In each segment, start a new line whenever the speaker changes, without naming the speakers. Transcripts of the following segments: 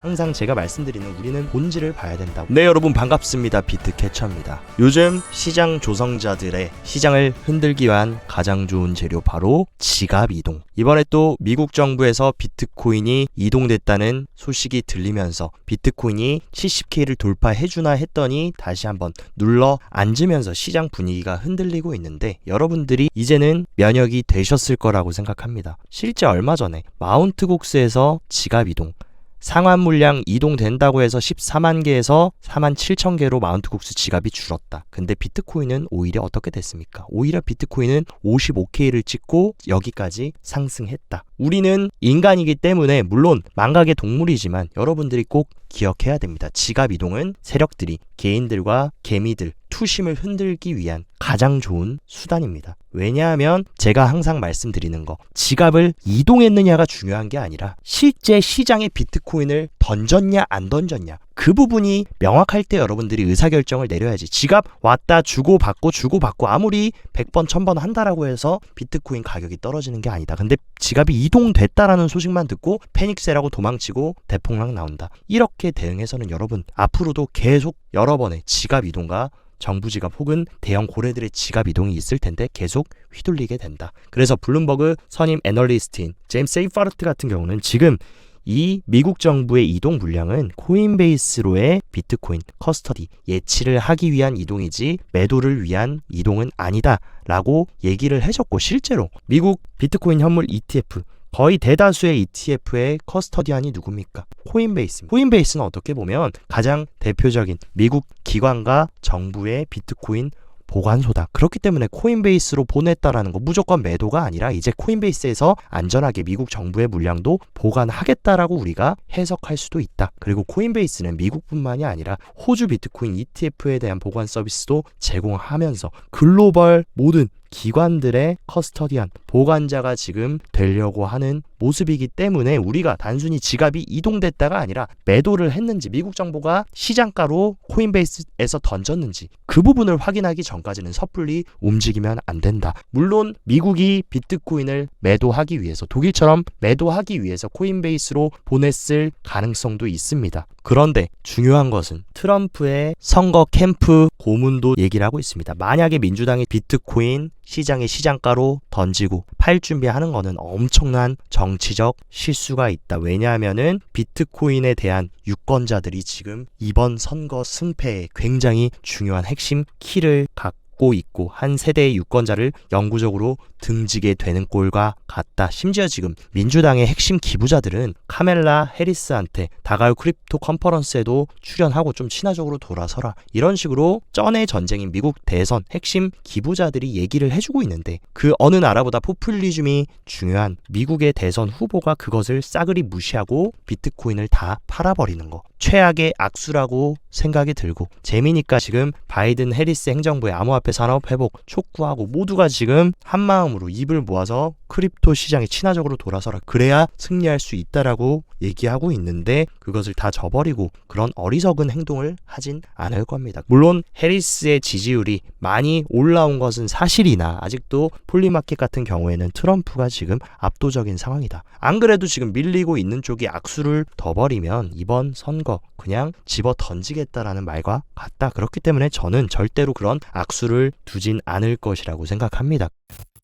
항상 제가 말씀드리는 우리는 본질을 봐야 된다고. 네, 여러분 반갑습니다. 비트캐쳐입니다. 요즘 시장 조성자들의 시장을 흔들기 위한 가장 좋은 재료 바로 지갑 이동. 이번에 또 미국 정부에서 비트코인이 이동됐다는 소식이 들리면서 비트코인이 70K를 돌파해주나 했더니 다시 한번 눌러 앉으면서 시장 분위기가 흔들리고 있는데, 여러분들이 이제는 면역이 되셨을 거라고 생각합니다. 실제 얼마 전에 마운트 곡스에서 지갑 이동, 상환 물량 이동된다고 해서 14만 개에서 4만 7천 개로 마운트 곡스 지갑이 줄었다. 근데 비트코인은 오히려 어떻게 됐습니까? 오히려 비트코인은 55K를 찍고 여기까지 상승했다. 우리는 인간이기 때문에 물론 망각의 동물이지만 여러분들이 꼭 기억해야 됩니다. 지갑 이동은 세력들이 개인들과 개미들, 투심을 흔들기 위한 가장 좋은 수단입니다. 왜냐하면 제가 항상 말씀드리는 거, 지갑을 이동했느냐가 중요한 게 아니라 실제 시장에 비트코인을 던졌냐 안 던졌냐, 그 부분이 명확할 때 여러분들이 의사결정을 내려야지. 지갑 왔다 주고받고 아무리 100번 1000번 한다라고 해서 비트코인 가격이 떨어지는 게 아니다. 근데 지갑이 이동됐다라는 소식만 듣고 패닉세라고 도망치고 대폭락 나온다. 이렇게 대응해서는 여러분 앞으로도 계속 여러 번의 지갑 이동과 정부 지갑 혹은 대형 고래들의 지갑 이동이 있을 텐데 계속 휘둘리게 된다. 그래서 블룸버그 선임 애널리스트인 제임스 세이파르트 같은 경우는 지금 이 미국 정부의 이동 물량은 코인베이스로의 비트코인 커스터디 예치를 하기 위한 이동이지 매도를 위한 이동은 아니다 라고 얘기를 해줬고, 실제로 미국 비트코인 현물 ETF 거의 대다수의 ETF의 커스터디안이 누굽니까? 코인베이스입니다. 코인베이스는 어떻게 보면 가장 대표적인 미국 기관과 정부의 비트코인 보관소다. 그렇기 때문에 코인베이스로 보냈다라는 거 무조건 매도가 아니라 이제 코인베이스에서 안전하게 미국 정부의 물량도 보관하겠다라고 우리가 해석할 수도 있다. 그리고 코인베이스는 미국뿐만이 아니라 호주 비트코인 ETF에 대한 보관 서비스도 제공하면서 글로벌 모든 기관들의 커스터디안, 보관자가 지금 되려고 하는 모습이기 때문에 우리가 단순히 지갑이 이동됐다가 아니라 매도를 했는지, 미국 정부가 시장가로 코인베이스에서 던졌는지 그 부분을 확인하기 전까지는 섣불리 움직이면 안 된다. 물론 미국이 비트코인을 매도하기 위해서, 독일처럼 매도하기 위해서 코인베이스로 보냈을 가능성도 있습니다. 그런데 중요한 것은 트럼프의 선거 캠프 고문도 얘기를 하고 있습니다. 만약에 민주당이 비트코인 시장의 시장가로 던지고 팔 준비하는 거는 엄청난 정치적 실수가 있다. 왜냐하면은 비트코인에 대한 유권자들이 지금 이번 선거 승패에 굉장히 중요한 핵심 키를 갖고 있고 한 세대의 유권자를 영구적으로 등지게 되는 꼴과 같다. 심지어 지금 민주당의 핵심 기부자들은 카멜라 해리스한테 다가올 크립토 컨퍼런스에도 출연하고 좀 친화적으로 돌아서라, 이런 식으로 쩐의 전쟁인 미국 대선 핵심 기부자들이 얘기를 해주고 있는데, 그 어느 나라보다 포퓰리즘이 중요한 미국의 대선 후보가 그것을 싸그리 무시하고 비트코인을 다 팔아버리는 거, 최악의 악수라고 생각이 들고, 재미니까 지금 바이든 해리스 행정부의 암호화폐 산업 회복 촉구하고 모두가 지금 한마음으로 입을 모아서 크립토 시장에 친화적으로 돌아서라, 그래야 승리할 수 있다라고 얘기하고 있는데 그것을 다 저버리고 그런 어리석은 행동을 하진 않을 겁니다. 물론 해리스의 지지율이 많이 올라온 것은 사실이나 아직도 폴리마켓 같은 경우에는 트럼프가 지금 압도적인 상황이다. 안 그래도 지금 밀리고 있는 쪽이 악수를 더 버리면 이번 선거 그냥 집어 던지겠다라는 말과 같다. 그렇기 때문에 저는 절대로 그런 악수를 두진 않을 것이라고 생각합니다.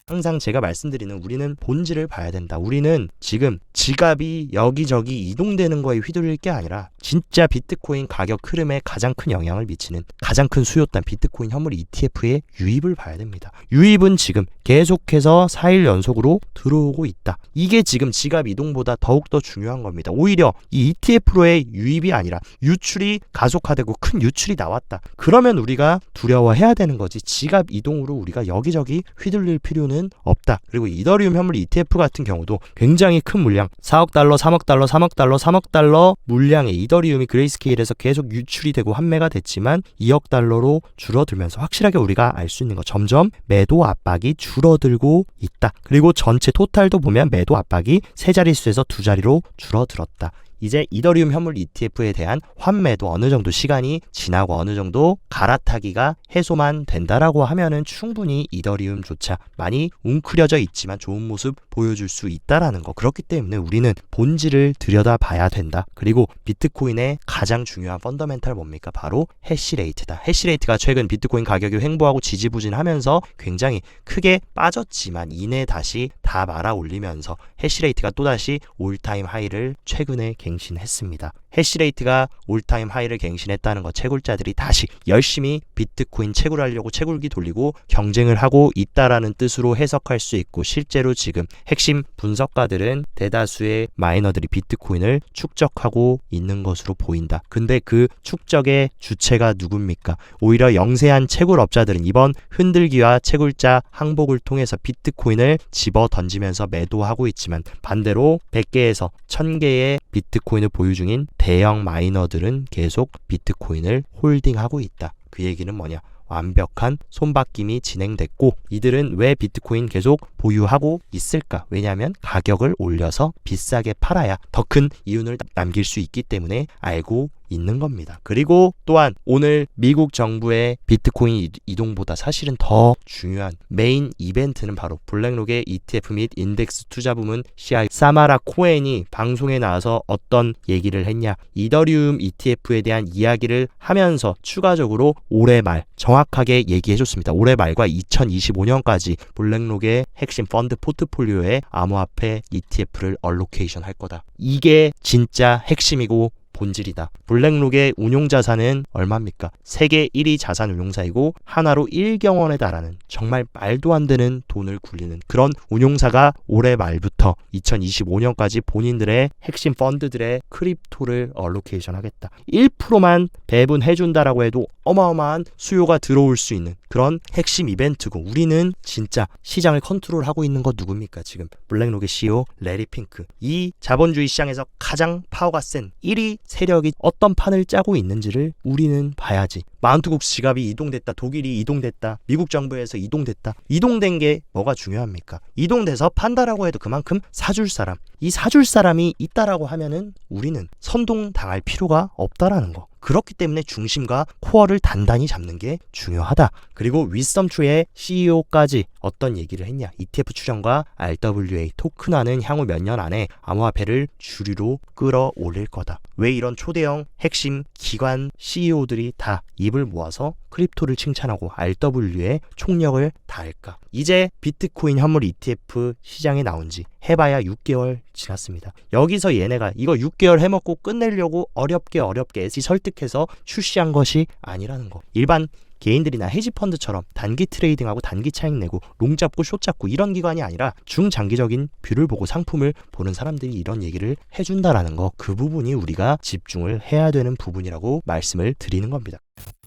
항상 제가 말씀드리는 우리는 본질을 봐야 된다. 우리는 지금 지갑이 여기저기 이동되는 거에 휘둘릴 게 아니라 진짜 비트코인 가격 흐름에 가장 큰 영향을 미치는 가장 큰 수요단 비트코인 현물 ETF의 유입을 봐야 됩니다. 유입은 지금 계속해서 4일 연속으로 들어오고 있다. 이게 지금 지갑 이동보다 더욱더 중요한 겁니다. 오히려 이 ETF로의 유입이 아니라 유출이 가속화되고 큰 유출이 나왔다. 그러면 우리가 두려워해야 되는 거지, 지갑 이동으로 우리가 여기저기 휘둘릴 필요는 없다. 그리고 이더리움 현물 ETF 같은 경우도 굉장히 큰 물량, 4억 달러, 3억 달러, 3억 달러, 3억 달러 물량의 이더리움이 그레이스케일에서 계속 유출이 되고 환매가 됐지만 2억 달러로 줄어들면서 확실하게 우리가 알 수 있는 거, 점점 매도 압박이 줄어들고 있다. 그리고 전체 토탈도 보면 매도 압박이 세 자릿수에서 두 자리로 줄어들었다. 이제 이더리움 현물 ETF에 대한 환매도 어느 정도 시간이 지나고 어느 정도 갈아타기가 해소만 된다라고 하면은 충분히 이더리움조차 많이 웅크려져 있지만 좋은 모습 보여줄 수 있다라는 거. 그렇기 때문에 우리는 본질을 들여다봐야 된다. 그리고 비트코인의 가장 중요한 펀더멘탈 뭡니까? 바로 해시레이트다. 해시레이트가 최근 비트코인 가격이 횡보하고 지지부진하면서 굉장히 크게 빠졌지만 이내 다시 다 말아 올리면서 해시레이트가 또다시 올타임 하이를 최근에 갱신했습니다. 해시레이트가 올타임 하이를 갱신했다는 것, 채굴자들이 다시 열심히 비트코인 채굴하려고 채굴기 돌리고 경쟁을 하고 있다라는 뜻으로 해석할 수 있고, 실제로 지금 핵심 분석가들은 대다수의 마이너들이 비트코인을 축적하고 있는 것으로 보인다. 근데 그 축적의 주체가 누굽니까? 오히려 영세한 채굴업자들은 이번 흔들기와 채굴자 항복을 통해서 비트코인을 집어 던지면서 매도하고 있지만, 반대로 100개에서 1000개의 비트코인을 보유 중인 대형 마이너들은 계속 비트코인을 홀딩하고 있다. 그 얘기는 뭐냐? 완벽한 손바뀜이 진행됐고, 이들은 왜 비트코인 계속 보유하고 있을까? 왜냐하면 가격을 올려서 비싸게 팔아야 더 큰 이윤을 남길 수 있기 때문에 알고 있는 겁니다. 그리고 또한 오늘 미국 정부의 비트코인 이동보다 사실은 더 중요한 메인 이벤트는 바로 블랙록의 ETF 및 인덱스 투자 부문 CI 사마라 코엔이 방송에 나와서 어떤 얘기를 했냐? 이더리움 ETF에 대한 이야기를 하면서 추가적으로 올해 말 정확하게 얘기해줬습니다. 올해 말과 2025년까지 블랙록의 핵심 펀드 포트폴리오에 암호화폐 ETF를 얼로케이션 할 거다. 이게 진짜 핵심이고 본질이다. 블랙록의 운용자산은 얼마입니까? 세계 1위 자산 운용사이고 하나로 1경원에 달하는 정말 말도 안 되는 돈을 굴리는 그런 운용사가 올해 말부터 2025년까지 본인들의 핵심 펀드들의 크립토를 얼로케이션 하겠다. 1%만 배분해준다라고 해도 어마어마한 수요가 들어올 수 있는 그런 핵심 이벤트고, 우리는 진짜 시장을 컨트롤하고 있는 거 누굽니까? 지금 블랙록의 CEO 레리 핑크. 이 자본주의 시장에서 가장 파워가 센 1위 세력이 어떤 판을 짜고 있는지를 우리는 봐야지. 마운트국 지갑이 이동됐다, 독일이 이동됐다, 미국 정부에서 이동됐다. 이동된 게 뭐가 중요합니까? 이동돼서 판다라고 해도 그만큼 사줄 사람, 이 사줄 사람이 있다라고 하면은 우리는 선동당할 필요가 없다라는 거. 그렇기 때문에 중심과 코어를 단단히 잡는 게 중요하다. 그리고 위썸트리의 CEO까지 어떤 얘기를 했냐? ETF 추정과 RWA 토큰화는 향후 몇 년 안에 암호화폐를 주류로 끌어올릴 거다. 왜 이런 초대형 핵심 기관 CEO들이 다 입을 모아서 크립토를 칭찬하고 RWA에 총력을 다할까? 이제 비트코인 현물 ETF 시장에 나온 지 해봐야 6개월 지났습니다. 여기서 얘네가 이거 6개월 해먹고 끝내려고 어렵게 SEC 설득해서 출시한 것이 아니라는 거. 일반 개인들이나 헤지펀드처럼 단기 트레이딩하고 단기 차익 내고 롱 잡고 숏 잡고 이런 기관이 아니라 중장기적인 뷰를 보고 상품을 보는 사람들이 이런 얘기를 해준다라는 거, 그 부분이 우리가 집중을 해야 되는 부분이라고 말씀을 드리는 겁니다.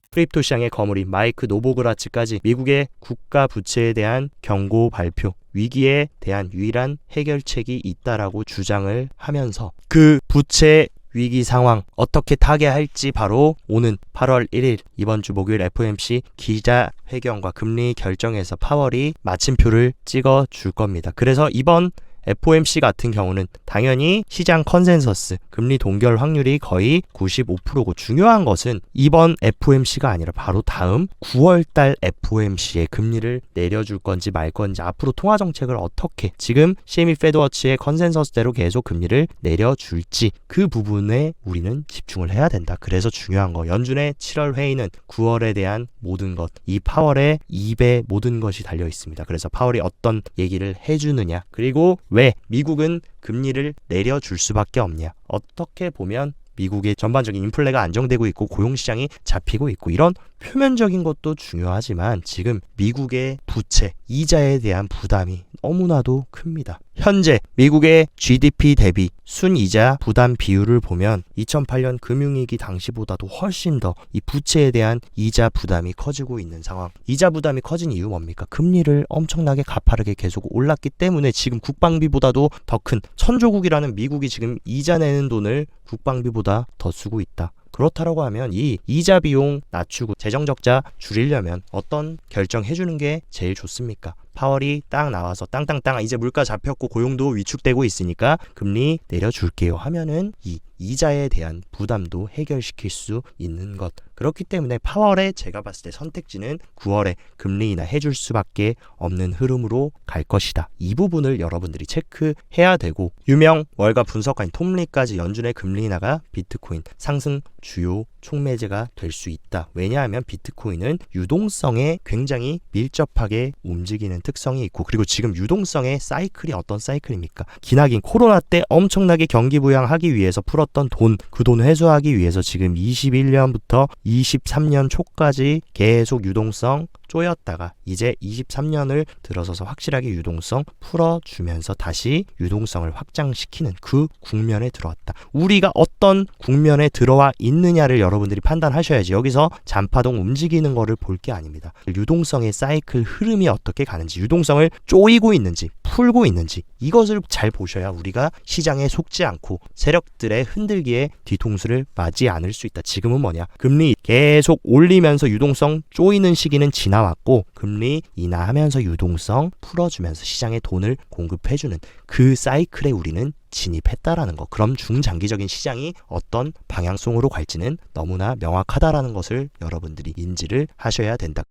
크립토 시장의 거물이 마이크 노보그라츠까지 미국의 국가 부채에 대한 경고 발표, 위기에 대한 유일한 해결책이 있다라고 주장을 하면서 그 부채 위기 상황 어떻게 타개할지 바로 오는 8월 1일 이번 주 목요일 FOMC 기자회견과 금리 결정에서 파월이 마침표를 찍어 줄 겁니다. 그래서 이번 FOMC 같은 경우는 당연히 시장 컨센서스 금리 동결 확률이 거의 95%고, 중요한 것은 이번 FOMC가 아니라 바로 다음 9월달 FOMC에 금리를 내려줄 건지 말 건지, 앞으로 통화 정책을 어떻게 지금 CME 페드워치의 컨센서스대로 계속 금리를 내려줄지, 그 부분에 우리는 집중을 해야 된다. 그래서 중요한 거, 연준의 7월 회의는 9월에 대한 모든 것, 이 파월의 입에 모든 것이 달려 있습니다. 그래서 파월이 어떤 얘기를 해주느냐, 그리고 왜 미국은 금리를 내려줄 수밖에 없냐. 어떻게 보면 미국의 전반적인 인플레가 안정되고 있고 고용시장이 잡히고 있고, 이런 표면적인 것도 중요하지만 지금 미국의 부채, 이자에 대한 부담이 너무나도 큽니다. 현재 미국의 GDP 대비 순이자 부담 비율을 보면 2008년 금융위기 당시보다도 훨씬 더 이 부채에 대한 이자 부담이 커지고 있는 상황. 이자 부담이 커진 이유 뭡니까? 금리를 엄청나게 가파르게 계속 올랐기 때문에 지금 국방비보다도 더 큰 천조국이라는 미국이 지금 이자 내는 돈을 국방비보다 더 쓰고 있다. 그렇다라고 하면 이 이자 비용 낮추고 재정 적자 줄이려면 어떤 결정 해주는 게 제일 좋습니까? 파월이 딱 나와서 땅땅땅 이제 물가 잡혔고 고용도 위축되고 있으니까 금리 내려줄게요 하면은 이 이자에 대한 부담도 해결시킬 수 있는 것. 그렇기 때문에 파월에 제가 봤을 때 선택지는 9월에 금리 인하 해줄 수밖에 없는 흐름으로 갈 것이다. 이 부분을 여러분들이 체크해야 되고, 유명 월가 분석가인 톰리까지 연준의 금리 인하가 비트코인 상승 주요 촉매제가 될 수 있다. 왜냐하면 비트코인은 유동성에 굉장히 밀접하게 움직이는 특성이 있고, 그리고 지금 유동성의 사이클이 어떤 사이클입니까? 기나긴 코로나 때 엄청나게 경기 부양하기 위해서 풀었던 돈, 그 돈 회수하기 위해서 지금 21년부터 23년 초까지 계속 유동성 쪼였다가 이제 23년을 들어서서 확실하게 유동성 풀어주면서 다시 유동성을 확장시키는 그 국면에 들어왔다. 우리가 어떤 국면에 들어와 있느냐를 여러분들이 판단하셔야지 여기서 잔파동 움직이는 거를 볼 게 아닙니다. 유동성의 사이클 흐름이 어떻게 가는지, 유동성을 쪼이고 있는지 풀고 있는지 이것을 잘 보셔야 우리가 시장에 속지 않고 세력들의 흔들기에 뒤통수를 맞지 않을 수 있다. 지금은 뭐냐? 금리 계속 올리면서 유동성 쪼이는 시기는 지나왔고, 금리 인하하면서 유동성 풀어주면서 시장에 돈을 공급해주는 그 사이클에 우리는 진입했다라는 거. 그럼 중장기적인 시장이 어떤 방향성으로 갈지는 너무나 명확하다라는 것을 여러분들이 인지를 하셔야 된다.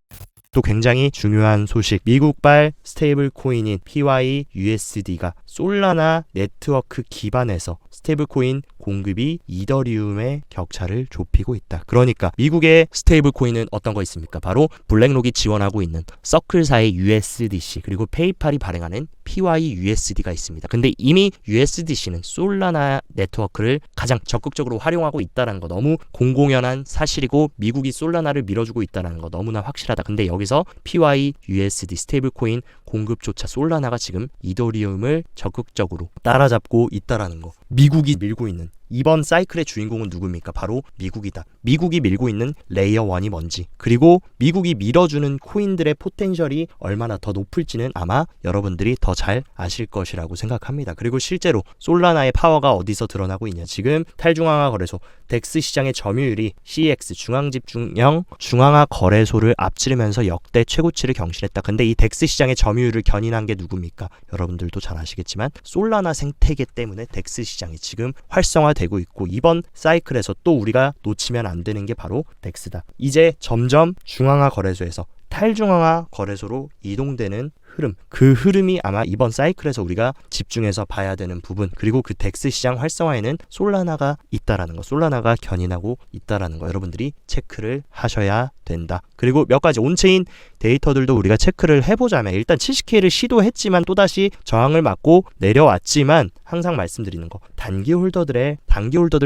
또 굉장히 중요한 소식, 미국발 스테이블 코인인 PYUSD가 솔라나 네트워크 기반에서 스테이블 코인 공급이 이더리움의 격차를 좁히고 있다. 그러니까 미국의 스테이블 코인은 어떤 거 있습니까? 바로 블랙록이 지원하고 있는 서클사의 USDC, 그리고 페이팔이 발행하는 PYUSD가 있습니다. 근데 이미 USDC는 솔라나 네트워크를 가장 적극적으로 활용하고 있다는 거 너무 공공연한 사실이고, 미국이 솔라나를 밀어주고 있다는 거 너무나 확실하다. 근데 여기서 PYUSD 스테이블 코인 공급조차 솔라나가 지금 이더리움을 적극적으로 따라잡고 있다라는 거. 미국이 밀고 있는 이번 사이클의 주인공은 누굽니까? 바로 미국이다. 미국이 밀고 있는 레이어 1이 뭔지, 그리고 미국이 밀어주는 코인들의 포텐셜이 얼마나 더 높을지는 아마 여러분들이 더 잘 아실 것이라고 생각합니다. 그리고 실제로 솔라나의 파워가 어디서 드러나고 있냐? 지금 탈중앙화 거래소 덱스 시장의 점유율이 CX 중앙집중형 중앙화 거래소를 앞지르면서 역대 최고치를 경신했다. 근데 이 덱스 시장의 점유율을 견인한 게 누굽니까? 여러분들도 잘 아시겠지만 솔라나 생태계 때문에 덱스 시장이 지금 활성화되고 있고, 이번 사이클에서 또 우리가 놓치면 안 되는 게 바로 덱스다. 이제 점점 중앙화 거래소에서 탈중앙화 거래소로 이동되는 흐름, 그 흐름이 아마 이번 사이클에서 우리가 집중해서 봐야 되는 부분, 그리고 그 덱스 시장 활성화에는 솔라나가 있다라는 거, 솔라나가 견인하고 있다라는 거 여러분들이 체크를 하셔야 된다. 그리고 몇 가지 온체인 데이터들도 우리가 체크를 해보자면, 일단 70K를 시도했지만 또다시 저항을 맞고 내려왔지만, 항상 말씀드리는 거, 단기 홀더들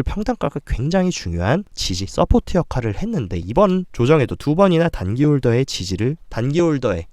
평단가가 굉장히 중요한 지지, 서포트 역할을 했는데, 이번 조정에도 두 번이나 단기 홀더의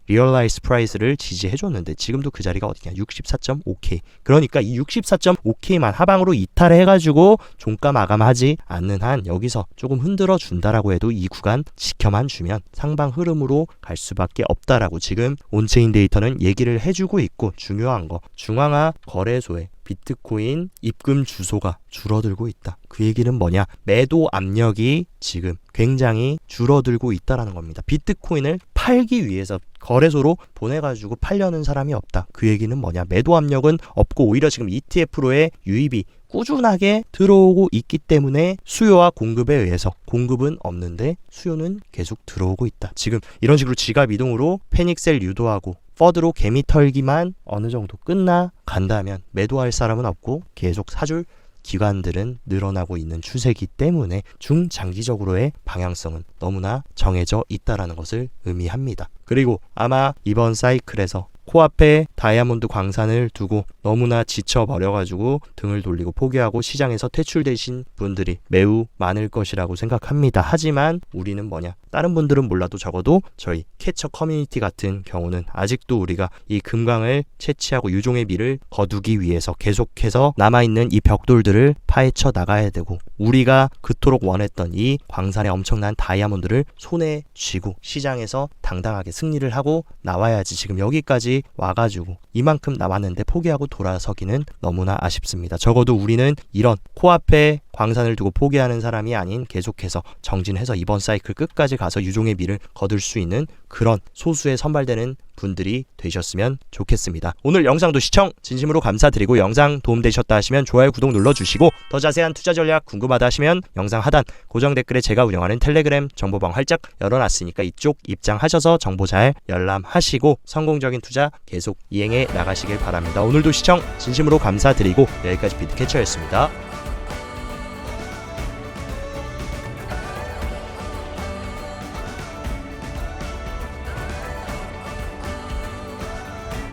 리얼라이즈 프라이스를 지지해줬는데 지금도 그 자리가 어디냐? 64.5K. 그러니까 이 64.5K만 하방으로 이탈해가지고 종가 마감하지 않는 한 여기서 조금 흔들어 준다라고 해도 이 구간 지켜만 주면 상방 흐름으로 갈 수밖에 없다라고 지금 온체인 데이터는 얘기를 해주고 있고, 중요한 거, 중앙화 거래소에 비트코인 입금 주소가 줄어들고 있다. 그 얘기는 뭐냐? 매도 압력이 지금 굉장히 줄어들고 있다라는 겁니다. 비트코인을 팔기 위해서 거래소로 보내가지고 팔려는 사람이 없다. 그 얘기는 뭐냐? 매도 압력은 없고 오히려 지금 ETF로의 유입이 꾸준하게 들어오고 있기 때문에 수요와 공급에 의해서 공급은 없는데 수요는 계속 들어오고 있다. 지금 이런 식으로 지갑 이동으로 패닉셀 유도하고 퍼드로 개미 털기만 어느 정도 끝나간다면 매도할 사람은 없고 계속 사줄 기관들은 늘어나고 있는 추세이기 때문에 중장기적으로의 방향성은 너무나 정해져 있다는 것을 의미합니다. 그리고 아마 이번 사이클에서 코앞에 다이아몬드 광산을 두고 너무나 지쳐버려가지고 등을 돌리고 포기하고 시장에서 퇴출되신 분들이 매우 많을 것이라고 생각합니다. 하지만 우리는 뭐냐? 다른 분들은 몰라도 적어도 저희 캐처 커뮤니티 같은 경우는 아직도 우리가 이 금강을 채취하고 유종의 미를 거두기 위해서 계속해서 남아있는 이 벽돌들을 파헤쳐 나가야 되고, 우리가 그토록 원했던 이 광산의 엄청난 다이아몬드를 손에 쥐고 시장에서 당당하게 승리를 하고 나와야지. 지금 여기까지 와가지고 이만큼 남았는데 포기하고 돌아서기는 너무나 아쉽습니다. 적어도 우리는 이런 코앞에 광산을 두고 포기하는 사람이 아닌 계속해서 정진해서 이번 사이클 끝까지 가서 유종의 미를 거둘 수 있는 그런 소수에 선발되는 분들이 되셨으면 좋겠습니다. 오늘 영상도 시청 진심으로 감사드리고 영상 도움되셨다 하시면 좋아요, 구독 눌러주시고 더 자세한 투자 전략 궁금하다 하시면 영상 하단 고정 댓글에 제가 운영하는 텔레그램 정보방 활짝 열어놨으니까 이쪽 입장하셔서 정보 잘 열람하시고 성공적인 투자 계속 이행해 나가시길 바랍니다. 오늘도 시청 진심으로 감사드리고 여기까지 비트캐쳐였습니다.